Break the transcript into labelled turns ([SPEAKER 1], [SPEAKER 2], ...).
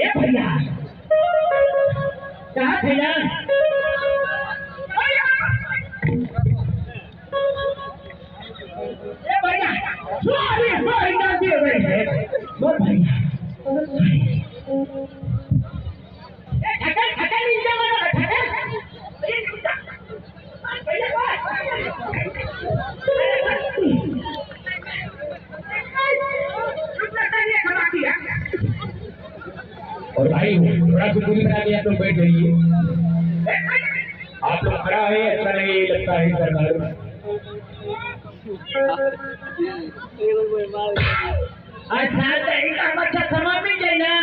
[SPEAKER 1] ए भैया कहाँ भैया ए भैया सॉरी सॉरी गलती हो गई है बोल भैया ए ठकर ठकर नीचे मत ठकर और भाई थोड़ा सा दूरी बना के आप लोग बैठ जाइए। आप लोग खड़ा है अच्छा नहीं लगता है सरकार अच्छा का बच्चा समा भी जाए ना